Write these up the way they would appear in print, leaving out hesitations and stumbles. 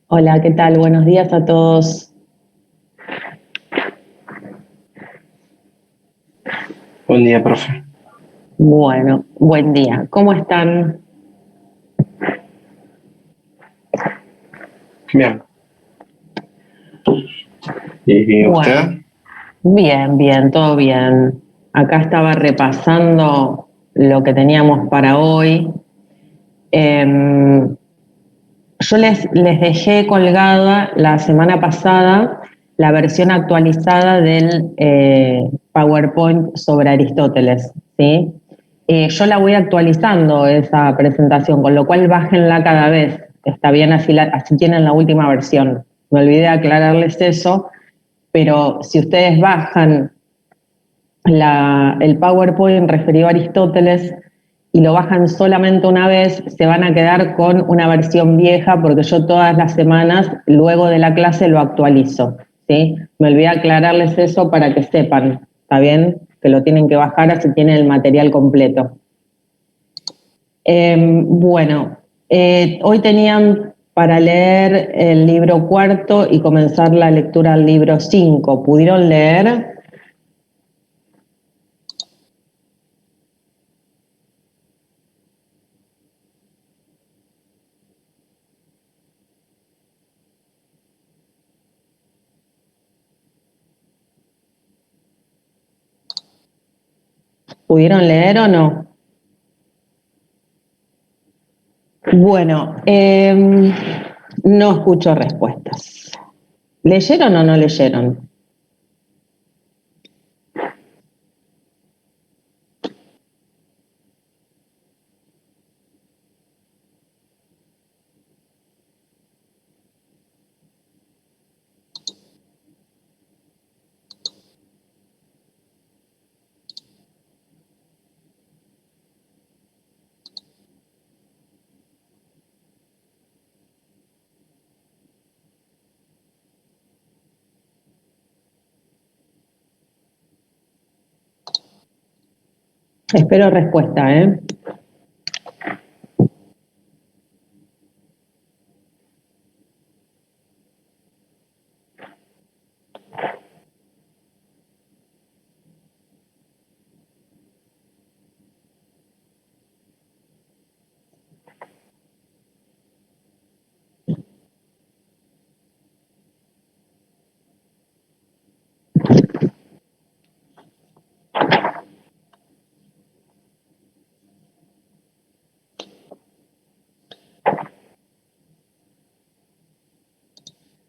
Hola, ¿qué tal? Buenos días a todos. Buen día, profe. Bueno, buen día. ¿Cómo están? Bien. ¿Y Bueno, usted? bien, bien, todo bien. Acá estaba repasando lo que teníamos para hoy. Em, yo les dejé colgada la semana pasada la versión actualizada del PowerPoint sobre Aristóteles, ¿sí? Yo la voy actualizando esa presentación, con lo cual bájenla cada vez. Está bien, así tienen la última versión. Me olvidé de aclararles eso, pero si ustedes bajan el PowerPoint referido a Aristóteles y lo bajan solamente una vez, se van a quedar con una versión vieja porque yo todas las semanas, luego de la clase, lo actualizo, ¿sí? Me olvidé aclararles eso para que sepan, ¿está bien? Que lo tienen que bajar así tienen el material completo. Hoy tenían para leer el libro cuarto y comenzar la lectura del libro 5. ¿Pudieron leer? ¿Pudieron leer o no? Bueno, no escucho respuestas. ¿Leyeron o no leyeron? Espero respuesta, ¿eh?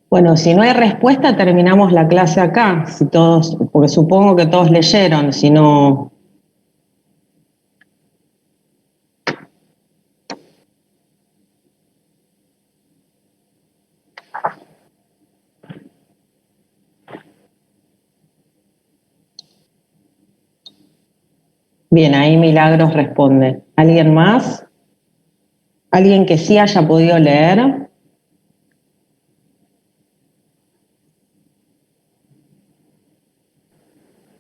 Bueno, si no hay respuesta, terminamos la clase acá, si todos, porque supongo que todos leyeron, si no. Bien, ahí Milagros responde. ¿Alguien más? ¿Alguien que sí haya podido leer?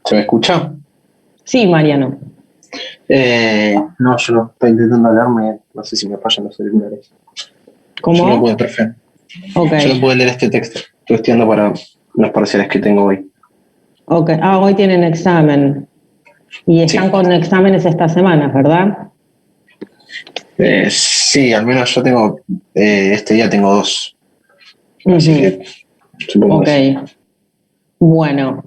¿Se me escucha? Sí, Mariano. No, yo no estoy intentando hablarme. No sé si me fallan los auriculares. Yo no pude, ¿Cómo? profe. Ok, Yo no pude leer este texto. Estoy estudiando para los parciales que tengo hoy. ok. Ah, hoy tienen examen. Y están Sí. con exámenes esta semana, ¿verdad? Sí, al menos yo tengo, este día tengo dos. Así Ujú. que supongo que Ok. sí. Bueno,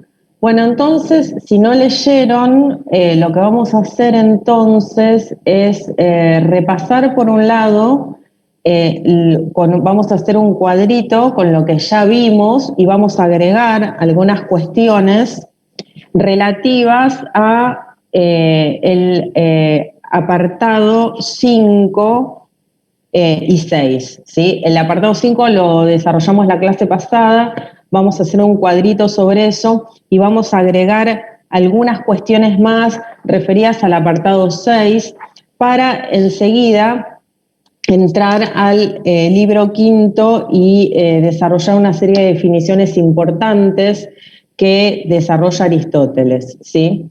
entonces, si no leyeron, lo que vamos a hacer entonces es repasar por un lado, vamos a hacer un cuadrito con lo que ya vimos y vamos a agregar algunas cuestiones relativas a el apartado 5 y 6, ¿sí? El apartado 5 lo desarrollamos la clase pasada, vamos a hacer un cuadrito sobre eso y vamos a agregar algunas cuestiones más referidas al apartado 6 para enseguida entrar al libro quinto y desarrollar una serie de definiciones importantes que desarrolla Aristóteles, ¿sí?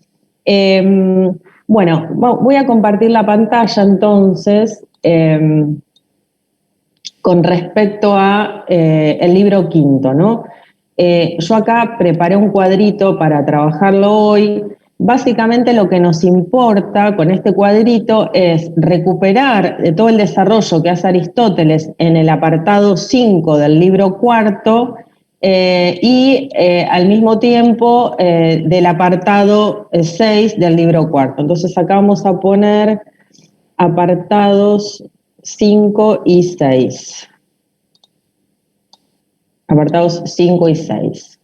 Bueno, voy a compartir la pantalla entonces. con respecto a el libro quinto, ¿no? Yo acá preparé un cuadrito para trabajarlo hoy. Básicamente lo que nos importa con este cuadrito es recuperar todo el desarrollo que hace Aristóteles en el apartado 5 del libro cuarto y al mismo tiempo del apartado 6 del libro cuarto. Entonces acá vamos a poner apartados 5 y 6. Apartados 5 y 6.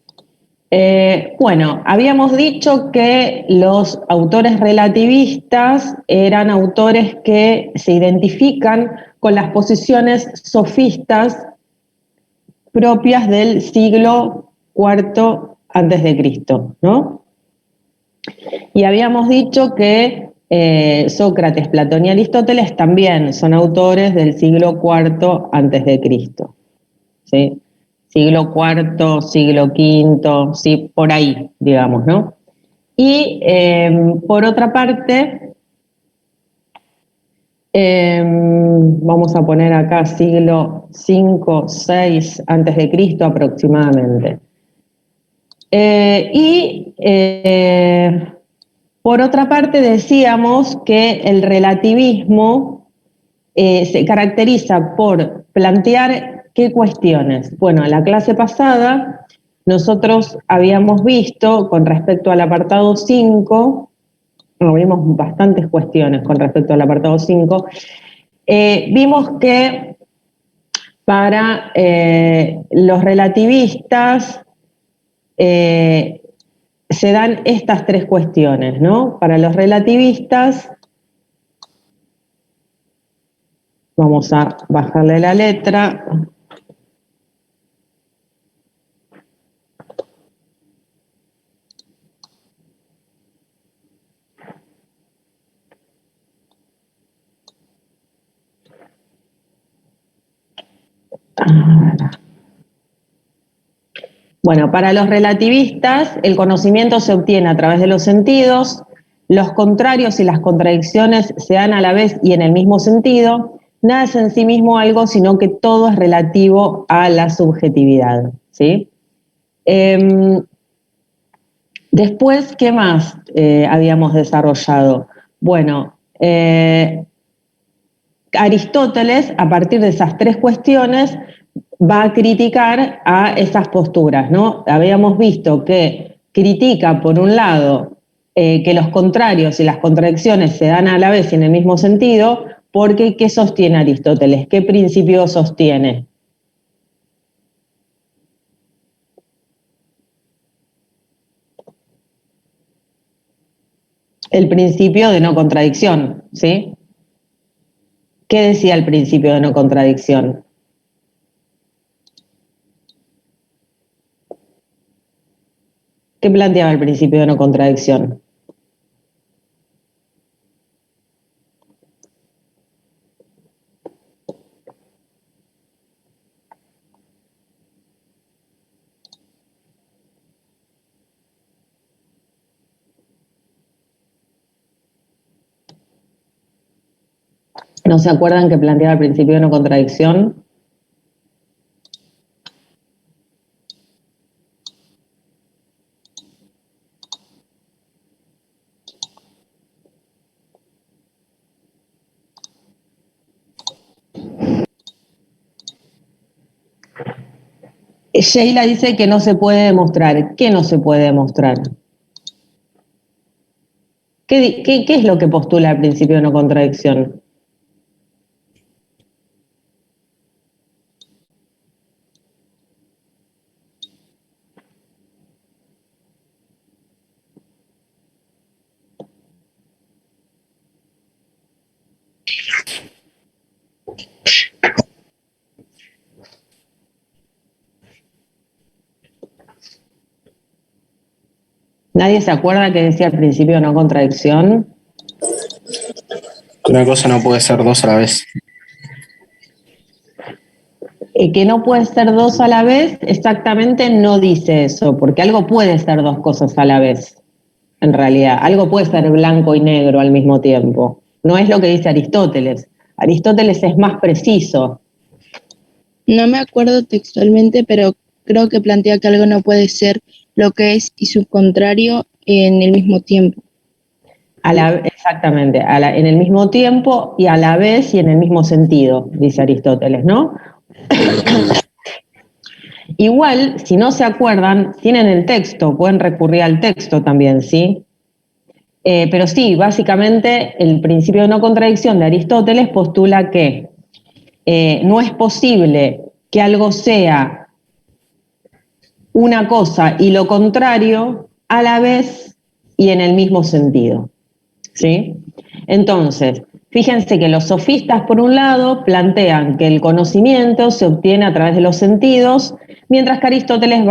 Bueno, habíamos dicho que los autores relativistas eran autores que se identifican con las posiciones sofistas propias del siglo IV antes de Cristo, ¿no? Y habíamos dicho que Sócrates, Platón y Aristóteles también son autores del siglo IV antes de Cristo, ¿sí? Siglo IV, siglo V, sí, por ahí, digamos, ¿no? Y por otra parte, vamos a poner acá siglo V, VI antes de Cristo aproximadamente. Por otra parte decíamos que el relativismo se caracteriza por plantear qué cuestiones. Bueno, en la clase pasada nosotros habíamos visto con respecto al apartado 5, vimos bastantes cuestiones con respecto al apartado 5, vimos que para los relativistas se dan estas tres cuestiones, ¿no? Para los relativistas, vamos a bajarle la letra. Bueno, para los relativistas, el conocimiento se obtiene a través de los sentidos, los contrarios y las contradicciones se dan a la vez y en el mismo sentido, nada es en sí mismo algo, sino que todo es relativo a la subjetividad, ¿sí? Después, ¿qué más habíamos desarrollado? Bueno, Aristóteles, a partir de esas tres cuestiones, va a criticar a esas posturas, ¿no? Habíamos visto que critica, por un lado, que los contrarios y las contradicciones se dan a la vez y en el mismo sentido, porque ¿qué sostiene Aristóteles? ¿Qué principio sostiene? El principio de no contradicción, ¿sí? ¿Qué decía el principio de no contradicción? ¿Qué planteaba el principio de no contradicción? ¿No se acuerdan que planteaba el principio de no contradicción? Sheila dice que no se puede demostrar. ¿Qué no se puede demostrar? ¿Qué es lo que postula el principio de no contradicción? ¿Nadie se acuerda que decía el principio de no contradicción? Una cosa no puede ser dos a la vez. Que no puede ser dos a la vez, exactamente no dice eso, porque algo puede ser dos cosas a la vez, en realidad. Algo puede ser blanco y negro al mismo tiempo. No es lo que dice Aristóteles. Aristóteles es más preciso. No me acuerdo textualmente, pero creo que plantea que algo no puede ser lo que es y su contrario en el mismo tiempo. Exactamente, en el mismo tiempo y a la vez y en el mismo sentido, dice Aristóteles, ¿no? Igual, si no se acuerdan, tienen el texto, pueden recurrir al texto también, ¿sí? Pero sí, básicamente el principio de no contradicción de Aristóteles postula que no es posible que algo sea una cosa y lo contrario a la vez y en el mismo sentido, ¿sí? Entonces, fíjense que los sofistas, por un lado, plantean que el conocimiento se obtiene a través de los sentidos, mientras que Aristóteles,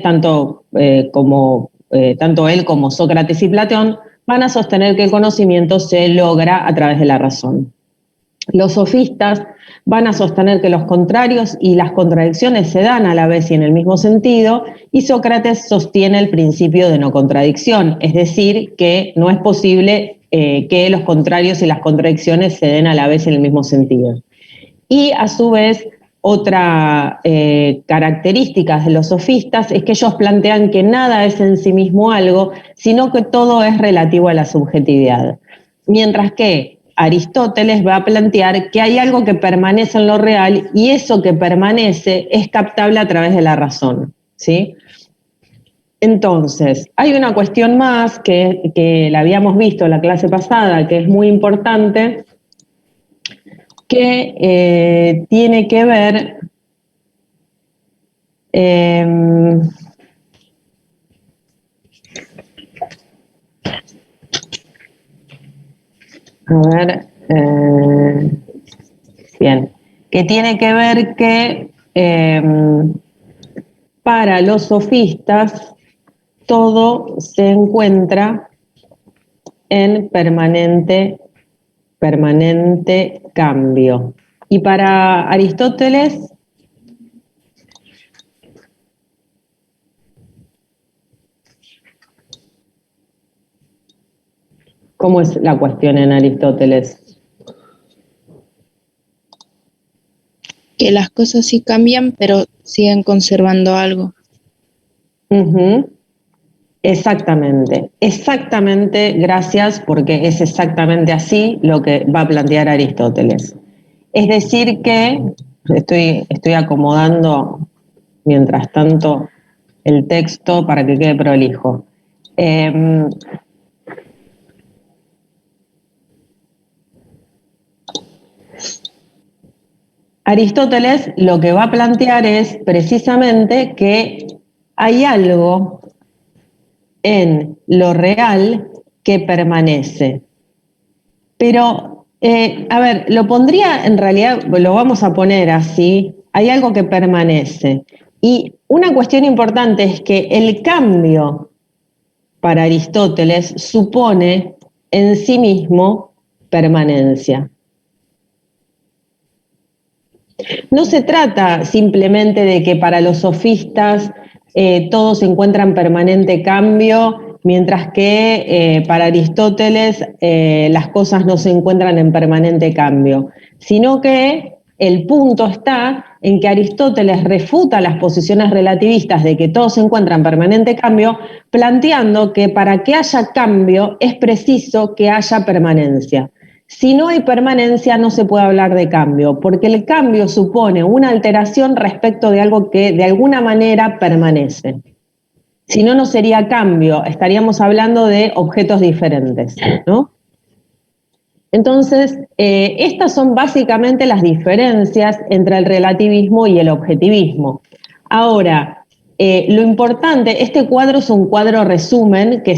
tanto él como Sócrates y Platón, van a sostener que el conocimiento se logra a través de la razón. Los sofistas van a sostener que los contrarios y las contradicciones se dan a la vez y en el mismo sentido, y Sócrates sostiene el principio de no contradicción, es decir, que no es posible que los contrarios y las contradicciones se den a la vez y en el mismo sentido. Y a su vez, otra característica de los sofistas es que ellos plantean que nada es en sí mismo algo, sino que todo es relativo a la subjetividad. Mientras que Aristóteles va a plantear que hay algo que permanece en lo real y eso que permanece es captable a través de la razón, ¿sí? Entonces, hay una cuestión más que la habíamos visto en la clase pasada, que es muy importante, que tiene que ver bien, que tiene que ver que para los sofistas todo se encuentra en permanente cambio. Y para Aristóteles, ¿cómo es la cuestión en Aristóteles? Que las cosas sí cambian, pero siguen conservando algo. Uh-huh. Exactamente, gracias, porque es exactamente así lo que va a plantear Aristóteles. Es decir que, estoy acomodando mientras tanto el texto para que quede prolijo. Aristóteles lo que va a plantear es precisamente que hay algo en lo real que permanece. Pero, a ver, lo pondría en realidad, lo vamos a poner así, hay algo que permanece. Y una cuestión importante es que el cambio para Aristóteles supone en sí mismo permanencia. No se trata simplemente de que para los sofistas todo se encuentra en permanente cambio, mientras que para Aristóteles las cosas no se encuentran en permanente cambio, sino que el punto está en que Aristóteles refuta las posiciones relativistas de que todo se encuentra en permanente cambio, planteando que para que haya cambio es preciso que haya permanencia. Si no hay permanencia, no se puede hablar de cambio, porque el cambio supone una alteración respecto de algo que de alguna manera permanece. Si no, no sería cambio, estaríamos hablando de objetos diferentes, ¿no? Entonces, estas son básicamente las diferencias entre el relativismo y el objetivismo. Ahora, lo importante, este cuadro es un cuadro resumen que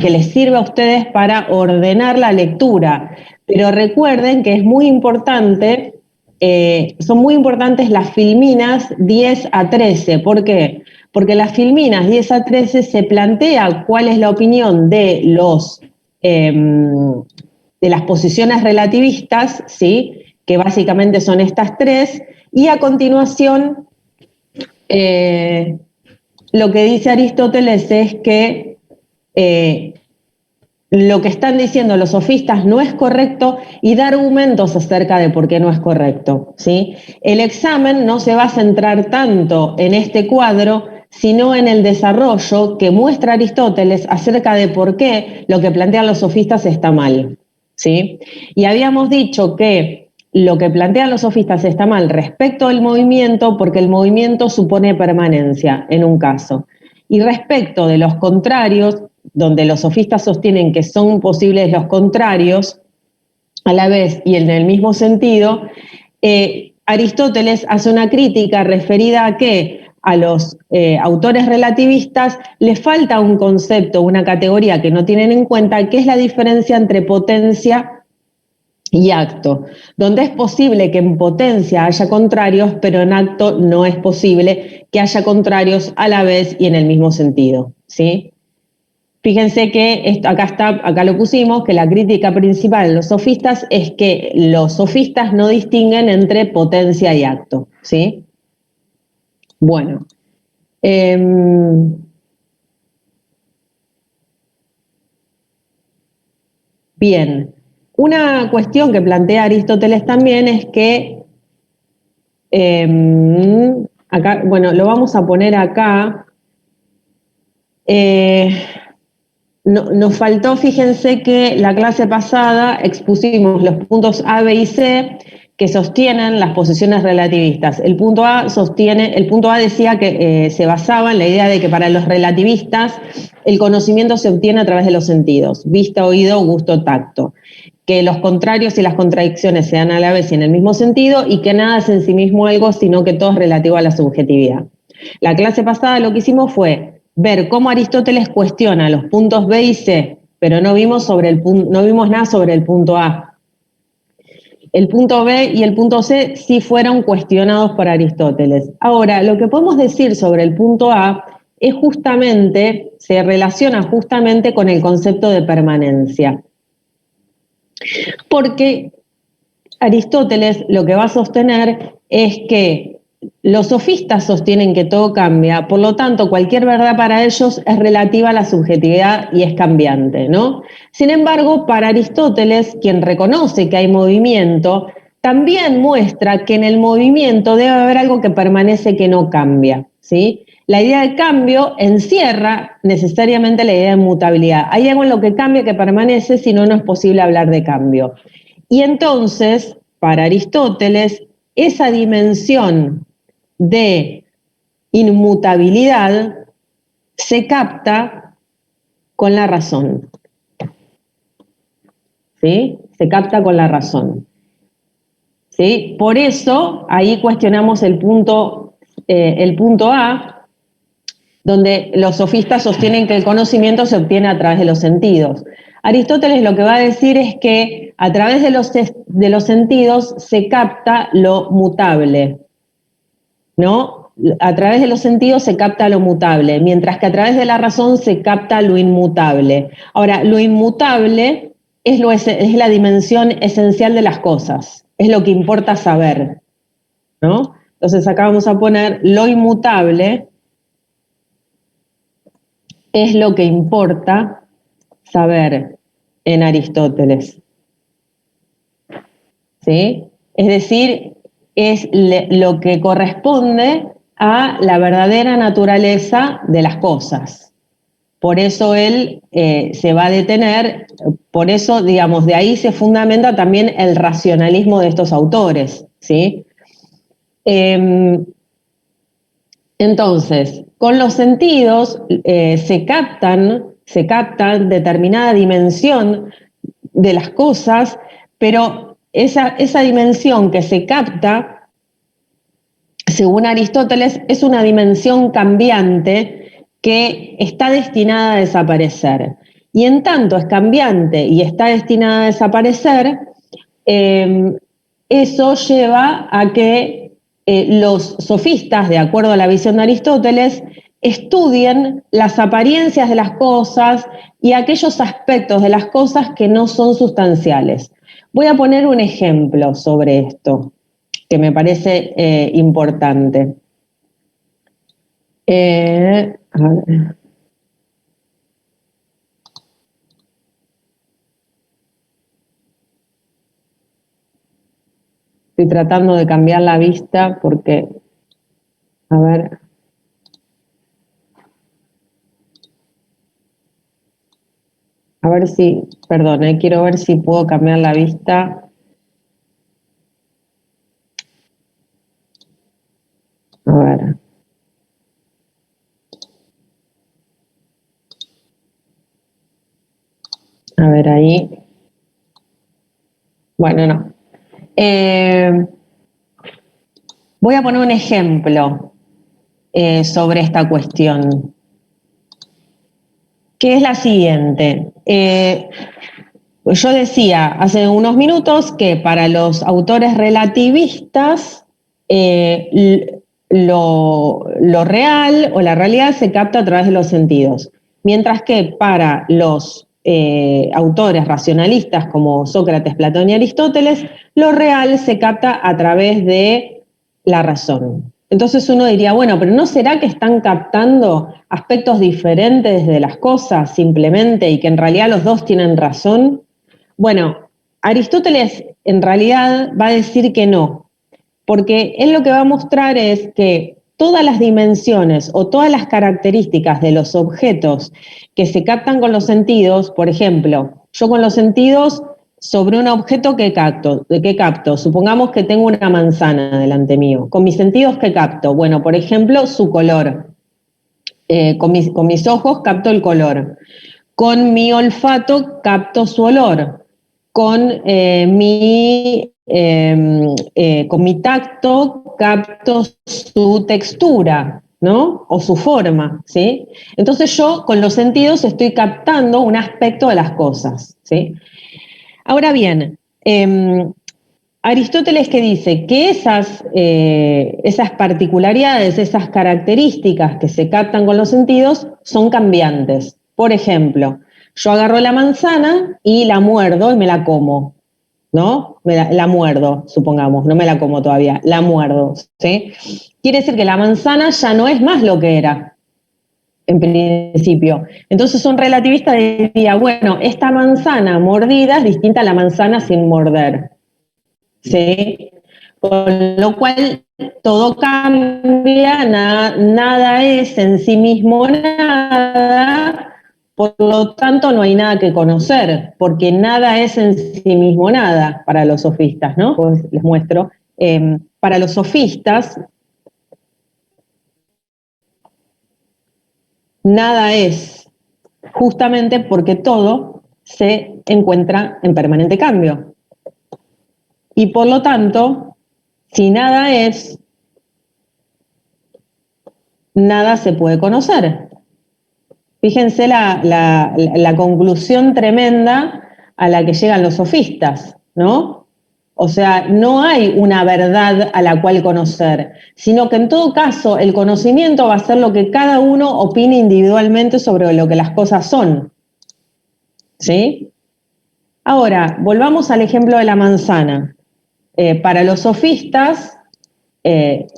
les sirve a ustedes para ordenar la lectura, pero recuerden que es muy importante, son muy importantes las filminas 10 a 13. ¿Por qué? Porque las filminas 10 a 13 se plantea cuál es la opinión de las posiciones relativistas, ¿sí? Que básicamente son estas tres, y a continuación lo que dice Aristóteles es que lo que están diciendo los sofistas no es correcto y da argumentos acerca de por qué no es correcto, ¿sí? El examen no se va a centrar tanto en este cuadro, sino en el desarrollo que muestra Aristóteles acerca de por qué lo que plantean los sofistas está mal, ¿sí? Y habíamos dicho que lo que plantean los sofistas está mal respecto al movimiento porque el movimiento supone permanencia en un caso. Y respecto de los contrarios, donde los sofistas sostienen que son posibles los contrarios a la vez y en el mismo sentido, Aristóteles hace una crítica referida a que a los autores relativistas les falta un concepto, una categoría que no tienen en cuenta, que es la diferencia entre potencia y acto, donde es posible que en potencia haya contrarios, pero en acto no es posible que haya contrarios a la vez y en el mismo sentido, ¿sí? Fíjense que esto, acá lo pusimos, que la crítica principal de los sofistas es que los sofistas no distinguen entre potencia y acto, ¿sí? Bueno. Bien. Una cuestión que plantea Aristóteles también es que, acá, bueno, lo vamos a poner acá. Nos faltó, fíjense que la clase pasada expusimos los puntos A, B y C que sostienen las posiciones relativistas. El punto A decía que se basaba en la idea de que para los relativistas el conocimiento se obtiene a través de los sentidos, vista, oído, gusto, tacto, que los contrarios y las contradicciones se dan a la vez y en el mismo sentido y que nada es en sí mismo algo, sino que todo es relativo a la subjetividad. La clase pasada lo que hicimos fue ver cómo Aristóteles cuestiona los puntos B y C, pero no vimos nada sobre el punto A. El punto B y el punto C sí fueron cuestionados por Aristóteles. Ahora, lo que podemos decir sobre el punto A es justamente, se relaciona justamente con el concepto de permanencia. Porque Aristóteles lo que va a sostener es que los sofistas sostienen que todo cambia, por lo tanto, cualquier verdad para ellos es relativa a la subjetividad y es cambiante, ¿no? Sin embargo, para Aristóteles, quien reconoce que hay movimiento, también muestra que en el movimiento debe haber algo que permanece, que no cambia, ¿sí? La idea de cambio encierra necesariamente la idea de mutabilidad. Hay algo en lo que cambia que permanece, si no, no es posible hablar de cambio. Y entonces, para Aristóteles, esa dimensión de inmutabilidad se capta con la razón. ¿Sí? Se capta con la razón. ¿Sí? Por eso, ahí cuestionamos el punto A, donde los sofistas sostienen que el conocimiento se obtiene a través de los sentidos. Aristóteles lo que va a decir es que a través de los sentidos se capta lo mutable, ¿no? A través de los sentidos se capta lo mutable, mientras que a través de la razón se capta lo inmutable. Ahora, lo inmutable es la dimensión esencial de las cosas, es lo que importa saber, ¿no? Entonces acá vamos a poner lo inmutable es lo que importa saber en Aristóteles. ¿Sí? Es decir, es lo que corresponde a la verdadera naturaleza de las cosas. Por eso él se va a detener, por eso, digamos, de ahí se fundamenta también el racionalismo de estos autores, ¿sí? Entonces, con los sentidos se capta determinada dimensión de las cosas, pero esa dimensión que se capta, según Aristóteles, es una dimensión cambiante que está destinada a desaparecer. Y en tanto es cambiante y está destinada a desaparecer, eso lleva a que los sofistas, de acuerdo a la visión de Aristóteles, estudien las apariencias de las cosas y aquellos aspectos de las cosas que no son sustanciales. Voy a poner un ejemplo sobre esto, que me parece importante. A ver. Estoy tratando de cambiar la vista porque, a ver. A ver si, perdón, quiero ver si puedo cambiar la vista. A ver. A ver ahí. Bueno, no. Voy a poner un ejemplo sobre esta cuestión, que es la siguiente. Yo decía hace unos minutos que para los autores relativistas lo real o la realidad se capta a través de los sentidos, mientras que para los autores racionalistas como Sócrates, Platón y Aristóteles, lo real se capta a través de la razón. Entonces uno diría, bueno, pero ¿no será que están captando aspectos diferentes de las cosas simplemente y que en realidad los dos tienen razón? Bueno, Aristóteles en realidad va a decir que no, porque él lo que va a mostrar es que todas las dimensiones o todas las características de los objetos que se captan con los sentidos, por ejemplo, yo con los sentidos sobre un objeto que capto, supongamos que tengo una manzana delante mío, con mis sentidos ¿qué capto? Bueno, por ejemplo, su color, con mis ojos capto el color, con mi olfato capto su olor, con mi tacto capto su textura, ¿no? O su forma, ¿sí? Entonces yo con los sentidos estoy captando un aspecto de las cosas, ¿sí? Ahora bien, Aristóteles que dice que esas particularidades, esas características que se captan con los sentidos son cambiantes. Por ejemplo, yo agarro la manzana y la muerdo y me la como, ¿no? La muerdo, supongamos, no me la como todavía, la muerdo, ¿sí? Quiere decir que la manzana ya no es más lo que era, en principio. Entonces un relativista diría, bueno, esta manzana mordida es distinta a la manzana sin morder, ¿sí? Con lo cual todo cambia, nada es en sí mismo nada, por lo tanto no hay nada que conocer, porque nada es en sí mismo nada para los sofistas, ¿no? Pues les muestro. Para los sofistas, nada es, justamente porque todo se encuentra en permanente cambio. Y por lo tanto, si nada es, nada se puede conocer. Fíjense la conclusión tremenda a la que llegan los sofistas, ¿no? O sea, no hay una verdad a la cual conocer, sino que en todo caso el conocimiento va a ser lo que cada uno opine individualmente sobre lo que las cosas son, ¿sí? Ahora, volvamos al ejemplo de la manzana. Para los sofistas,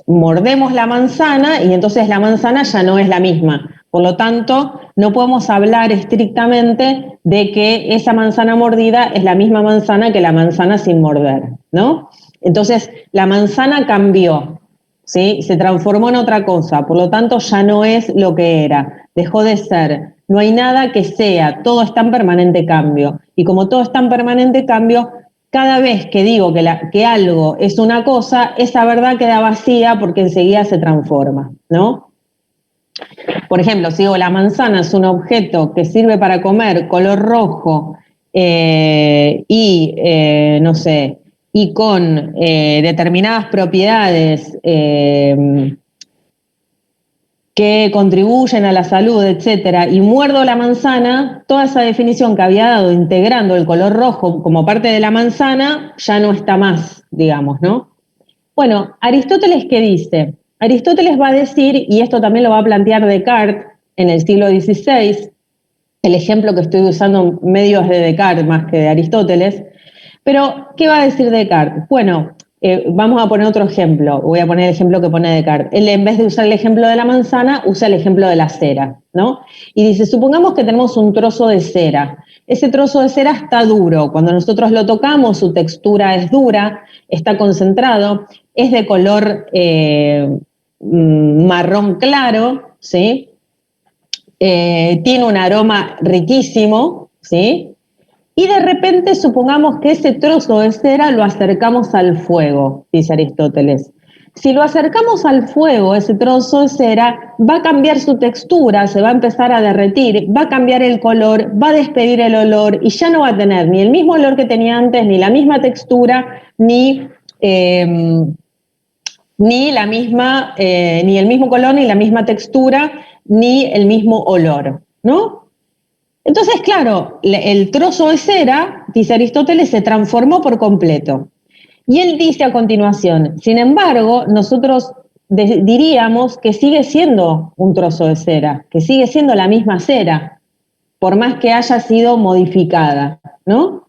mordemos la manzana y entonces la manzana ya no es la misma. Por lo tanto, no podemos hablar estrictamente de que esa manzana mordida es la misma manzana que la manzana sin morder, ¿no? Entonces, la manzana cambió, ¿sí? Se transformó en otra cosa, por lo tanto ya no es lo que era, dejó de ser. No hay nada que sea, todo está en permanente cambio. Y como todo está en permanente cambio, cada vez que digo que algo es una cosa, esa verdad queda vacía porque enseguida se transforma, ¿no? Por ejemplo, si digo la manzana es un objeto que sirve para comer, color rojo, no sé, y con determinadas propiedades que contribuyen a la salud, etcétera, y muerdo la manzana, toda esa definición que había dado integrando el color rojo como parte de la manzana ya no está más, digamos, ¿no? Bueno, Aristóteles, ¿qué dice? Aristóteles va a decir, y esto también lo va a plantear Descartes en el siglo XVI, el ejemplo que estoy usando medio es de Descartes más que de Aristóteles, pero ¿qué va a decir Descartes? Bueno, vamos a poner otro ejemplo, voy a poner el ejemplo que pone Descartes. Él, en vez de usar el ejemplo de la manzana, usa el ejemplo de la cera, ¿no? Y dice, supongamos que tenemos un trozo de cera. Ese trozo de cera está duro. Cuando nosotros lo tocamos, su textura es dura, está concentrado, es de color marrón claro, ¿sí? Tiene un aroma riquísimo, ¿sí? Y de repente supongamos que ese trozo de cera lo acercamos al fuego, dice Aristóteles. Si lo acercamos al fuego, ese trozo de cera va a cambiar su textura, se va a empezar a derretir, va a cambiar el color, va a despedir el olor y ya no va a tener ni el mismo olor que tenía antes, ni la misma textura, ni la misma, ni el mismo color, ni la misma textura, ni el mismo olor, ¿no? Entonces, claro, el trozo de cera, dice Aristóteles, se transformó por completo. Y él dice a continuación, sin embargo, nosotros diríamos que sigue siendo un trozo de cera, que sigue siendo la misma cera, por más que haya sido modificada, ¿no?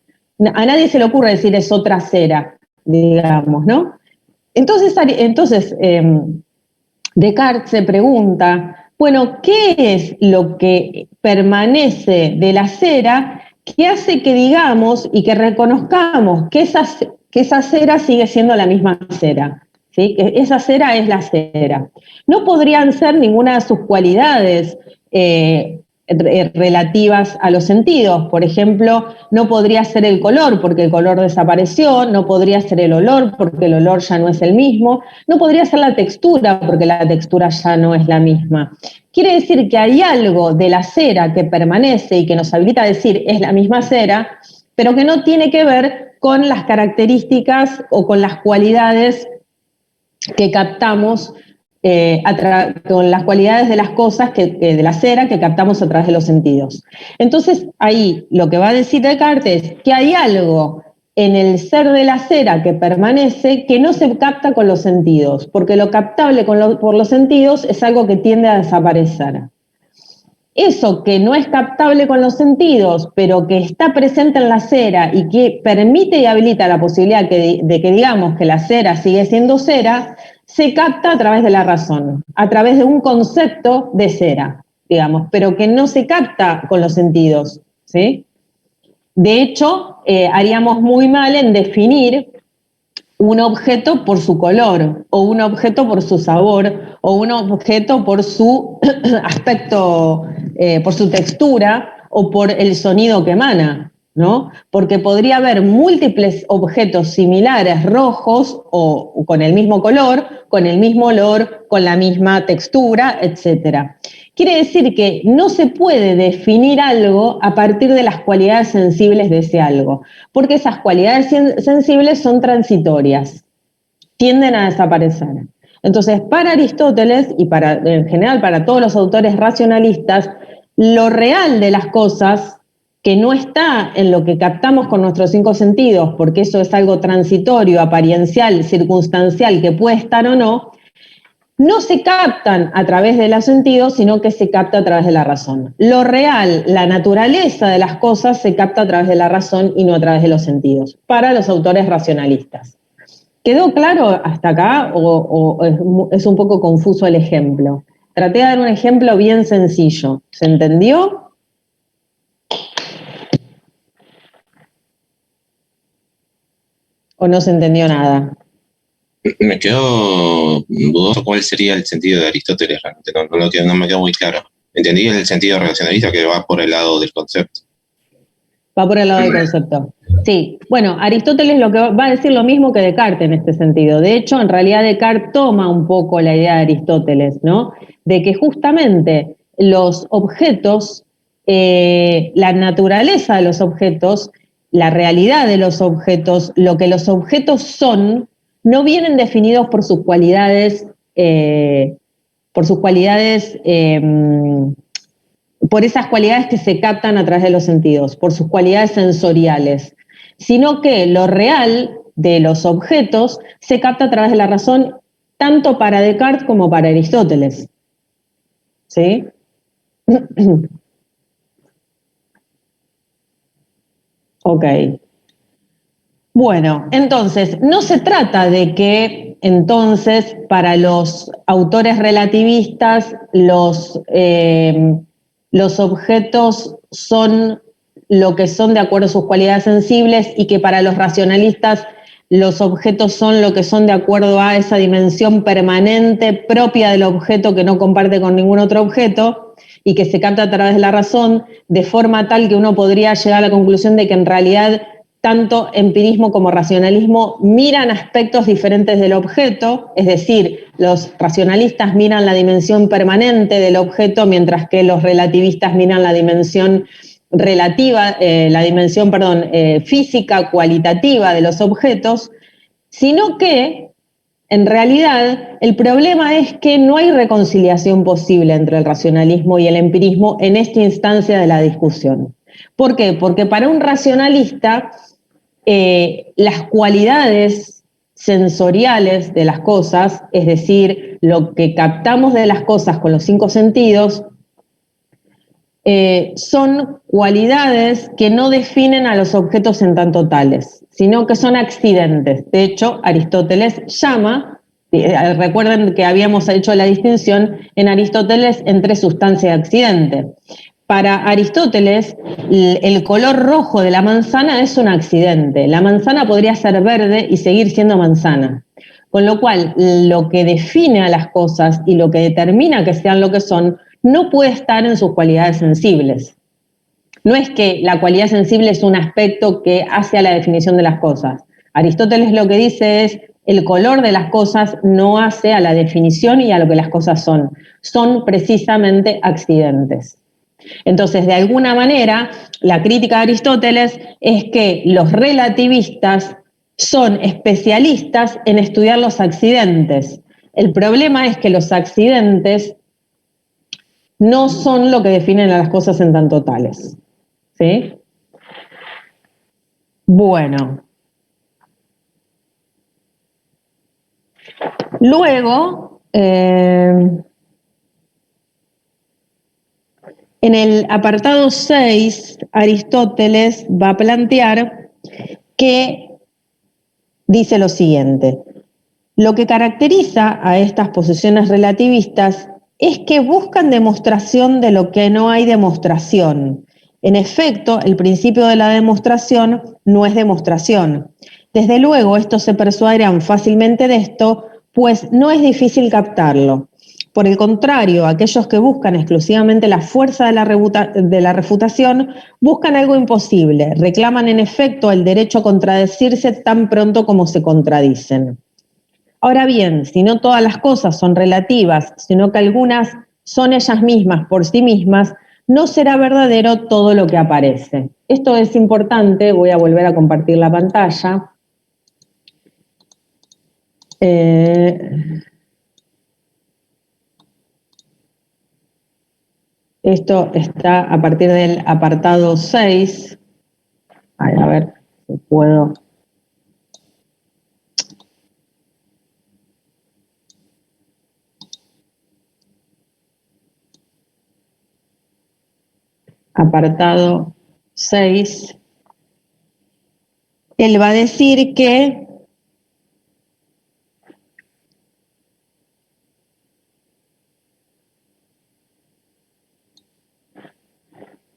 A nadie se le ocurre decir es otra cera, digamos, ¿no? Entonces Descartes se pregunta, bueno, ¿qué es lo que permanece de la cera que hace que digamos y que reconozcamos que esa cera sigue siendo la misma cera? ¿Sí? Que esa cera es la cera. No podrían ser ninguna de sus cualidades relativas a los sentidos. Por ejemplo, no podría ser el color porque el color desapareció, no podría ser el olor porque el olor ya no es el mismo, no podría ser la textura porque la textura ya no es la misma. Quiere decir que hay algo de la cera que permanece y que nos habilita a decir es la misma cera, pero que no tiene que ver con las características o con las cualidades que captamos con las cualidades de las cosas, de la cera, que captamos a través de los sentidos. Entonces, ahí lo que va a decir Descartes es que hay algo en el ser de la cera que permanece que no se capta con los sentidos, porque lo captable por los sentidos es algo que tiende a desaparecer. Eso que no es captable con los sentidos, pero que está presente en la cera y que permite y habilita la posibilidad de que digamos que la cera sigue siendo cera, se capta a través de la razón, a través de un concepto de cera, digamos, pero que no se capta con los sentidos, ¿sí? De hecho, haríamos muy mal en definir un objeto por su color, o un objeto por su sabor, o un objeto por su aspecto, por su textura, o por el sonido que emana, ¿no? Porque podría haber múltiples objetos similares, rojos, o con el mismo color, con el mismo olor, con la misma textura, etc. Quiere decir que no se puede definir algo a partir de las cualidades sensibles de ese algo, porque esas cualidades sensibles son transitorias, tienden a desaparecer. Entonces, para Aristóteles y en general para todos los autores racionalistas, lo real de las cosas, que no está en lo que captamos con nuestros 5 sentidos, porque eso es algo transitorio, apariencial, circunstancial, que puede estar o no se captan a través de los sentidos, sino que se capta a través de la razón. Lo real, la naturaleza de las cosas, se capta a través de la razón y no a través de los sentidos, para los autores racionalistas. ¿Quedó claro hasta acá o es un poco confuso el ejemplo? Traté de dar un ejemplo bien sencillo. ¿Se entendió? ¿O no se entendió nada? Me quedó dudoso cuál sería el sentido de Aristóteles, realmente no me quedó muy claro. Entendí el sentido relacionalista que va por el lado del concepto. Va por el lado del concepto. Sí, bueno, Aristóteles lo que va a decir lo mismo que Descartes en este sentido. De hecho, en realidad Descartes toma un poco la idea de Aristóteles, ¿no? De que justamente los objetos, la naturaleza de los objetos, la realidad de los objetos, lo que los objetos son, no vienen definidos por sus cualidades, por esas cualidades que se captan a través de los sentidos, por sus cualidades sensoriales, sino que lo real de los objetos se capta a través de la razón, tanto para Descartes como para Aristóteles. ¿Sí? Ok. Bueno, entonces, no se trata de que entonces para los autores relativistas los objetos son lo que son de acuerdo a sus cualidades sensibles y que para los racionalistas los objetos son lo que son de acuerdo a esa dimensión permanente propia del objeto que no comparte con ningún otro objeto y que se capta a través de la razón, de forma tal que uno podría llegar a la conclusión de que en realidad tanto empirismo como racionalismo miran aspectos diferentes del objeto, es decir, los racionalistas miran la dimensión permanente del objeto, mientras que los relativistas miran la dimensión relativa, física, cualitativa de los objetos, sino que, en realidad, el problema es que no hay reconciliación posible entre el racionalismo y el empirismo en esta instancia de la discusión. ¿Por qué? Porque para un racionalista, las cualidades sensoriales de las cosas, es decir, lo que captamos de las cosas con los 5 sentidos, son cualidades que no definen a los objetos en tanto tales, sino que son accidentes. De hecho, Aristóteles llama, recuerden que habíamos hecho la distinción en Aristóteles entre sustancia y accidente. Para Aristóteles, el color rojo de la manzana es un accidente. La manzana podría ser verde y seguir siendo manzana. Con lo cual, lo que define a las cosas y lo que determina que sean lo que son, no puede estar en sus cualidades sensibles. No es que la cualidad sensible es un aspecto que hace a la definición de las cosas. Aristóteles lo que dice es, el color de las cosas no hace a la definición y a lo que las cosas son. Son precisamente accidentes. Entonces, de alguna manera, la crítica de Aristóteles es que los relativistas son especialistas en estudiar los accidentes. El problema es que los accidentes no son lo que definen a las cosas en tanto tales. ¿Sí? Bueno. Luego, en el apartado 6, Aristóteles va a plantear que dice lo siguiente: lo que caracteriza a estas posiciones relativistas es que buscan demostración de lo que no hay demostración. En efecto, el principio de la demostración no es demostración. Desde luego, estos se persuadirán fácilmente de esto, pues no es difícil captarlo. Por el contrario, aquellos que buscan exclusivamente la fuerza de la refutación buscan algo imposible, reclaman en efecto el derecho a contradecirse tan pronto como se contradicen. Ahora bien, si no todas las cosas son relativas, sino que algunas son ellas mismas por sí mismas, no será verdadero todo lo que aparece. Esto es importante, voy a volver a compartir la pantalla. Esto está a partir del apartado 6. A ver si puedo. Apartado 6. Él va a decir que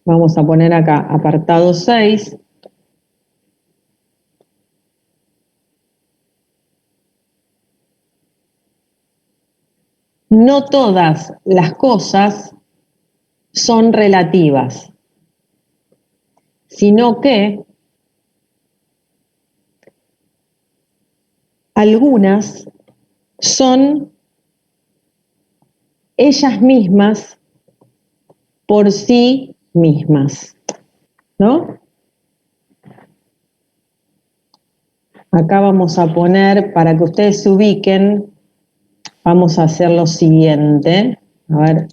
vamos a poner acá apartado 6. No todas las cosas son relativas, sino que algunas son ellas mismas por sí mismas, ¿no? Acá vamos a poner, para que ustedes se ubiquen, vamos a hacer lo siguiente. A ver.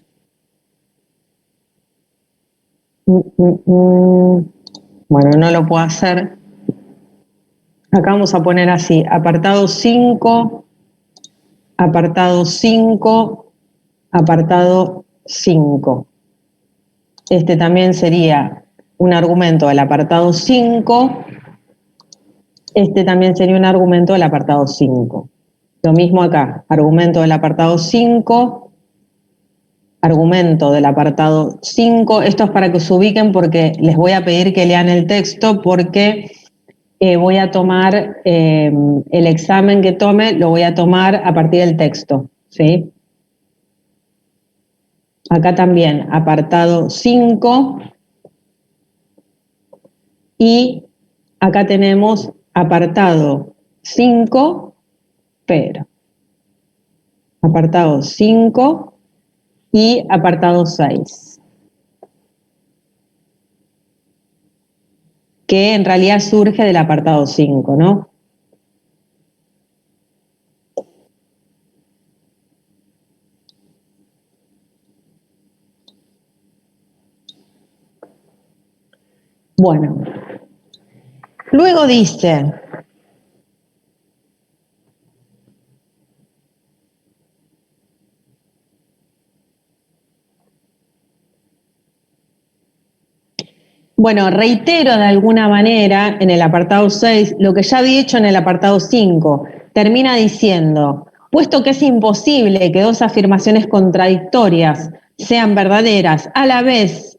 Bueno, no lo puedo hacer. Acá vamos a poner así, apartado 5, apartado 5, apartado 5. Este también sería un argumento del apartado 5. Este también sería un argumento del apartado 5. Lo mismo acá, argumento del apartado 5, argumento del apartado 5. Esto es para que se ubiquen porque les voy a pedir que lean el texto porque voy a tomar el examen que tome, lo voy a tomar a partir del texto, ¿sí? Acá también, apartado 5. Y acá tenemos apartado 5, pero apartado 5 y apartado 6, que en realidad surge del apartado 5, ¿no? Bueno, luego dice, bueno, reitero de alguna manera en el apartado 6 lo que ya había hecho en el apartado 5. Termina diciendo, puesto que es imposible que dos afirmaciones contradictorias sean verdaderas a la vez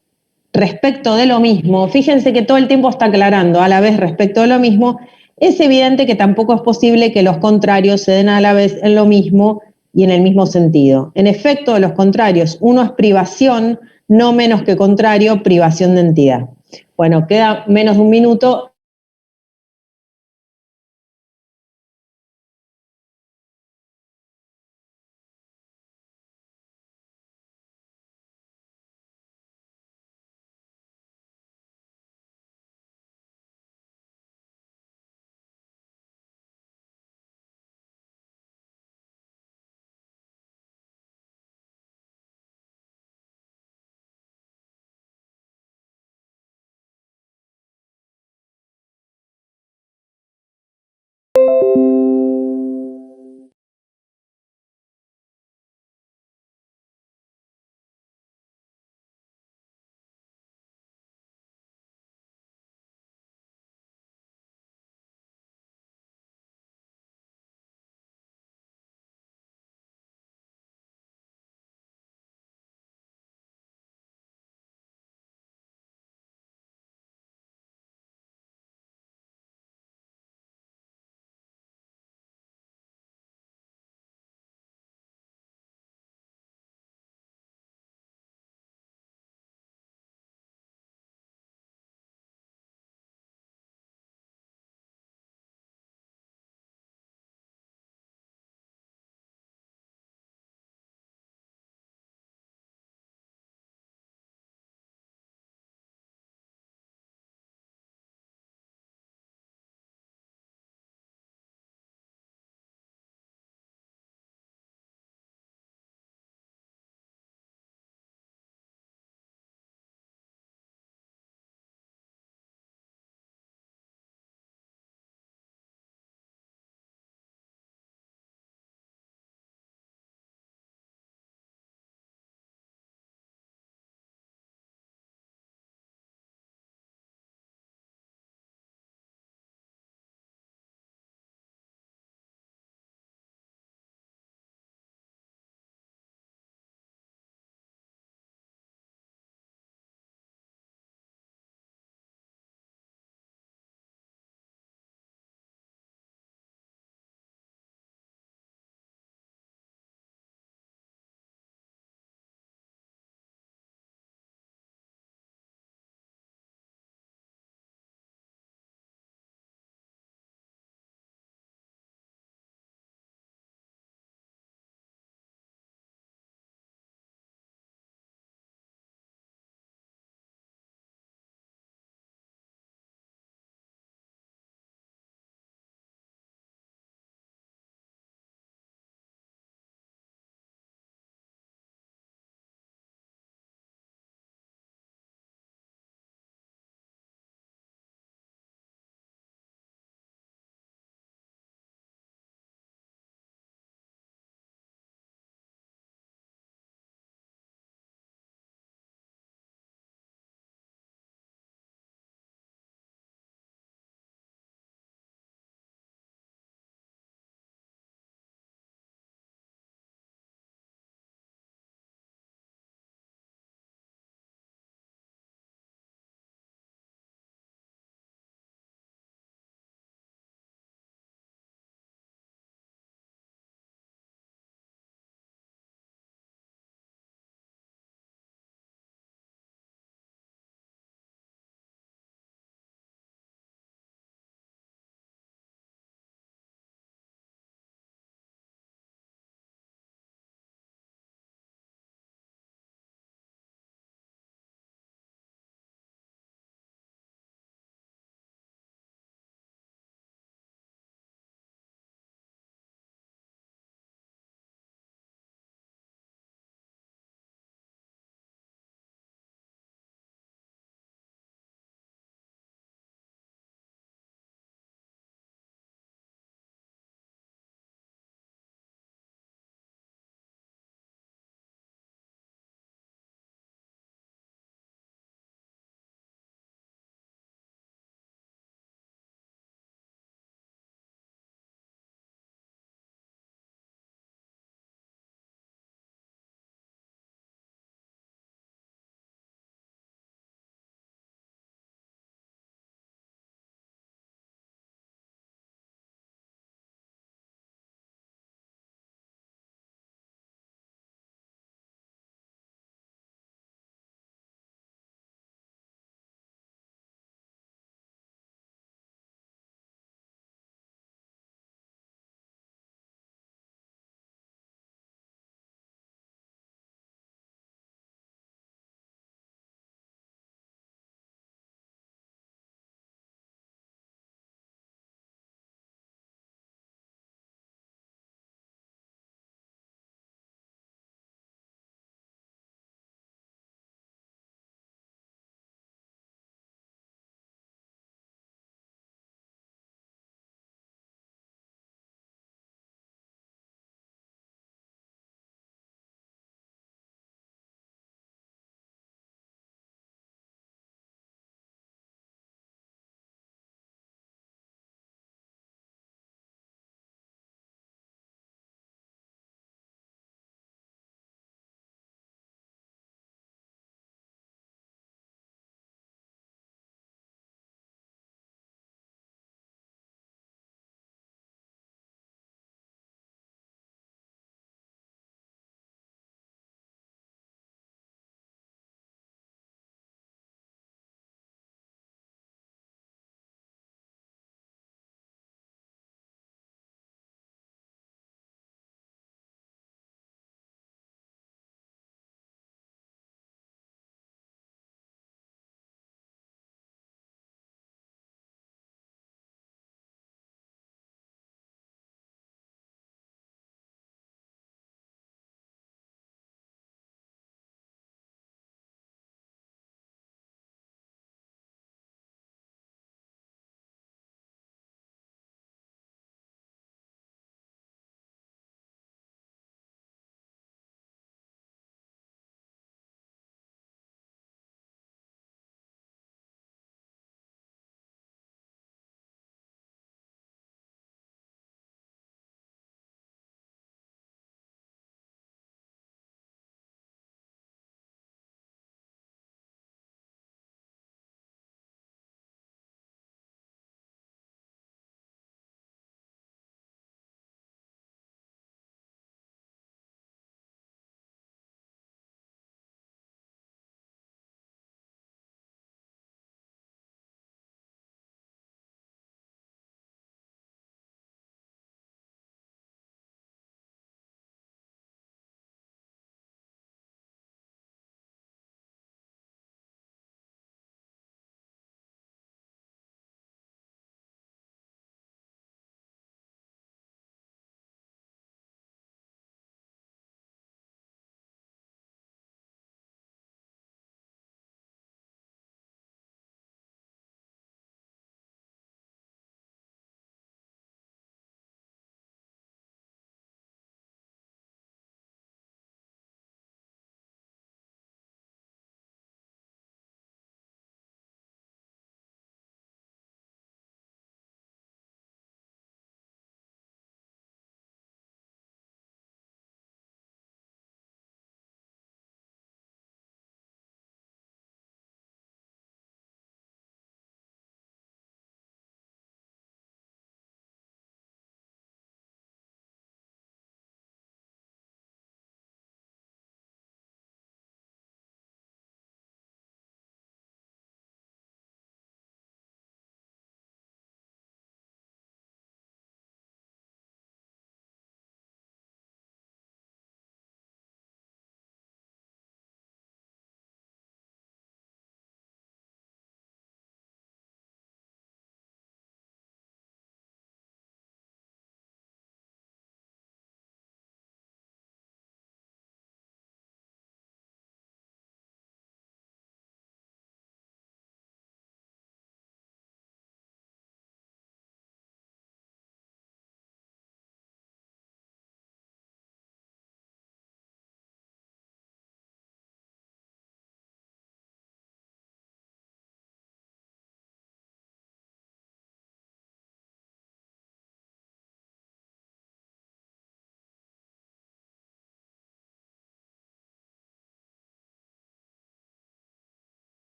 respecto de lo mismo, fíjense que todo el tiempo está aclarando a la vez respecto de lo mismo, es evidente que tampoco es posible que los contrarios se den a la vez en lo mismo y en el mismo sentido. En efecto, de los contrarios, uno es privación, no menos que contrario, privación de entidad. Bueno, queda menos de un minuto,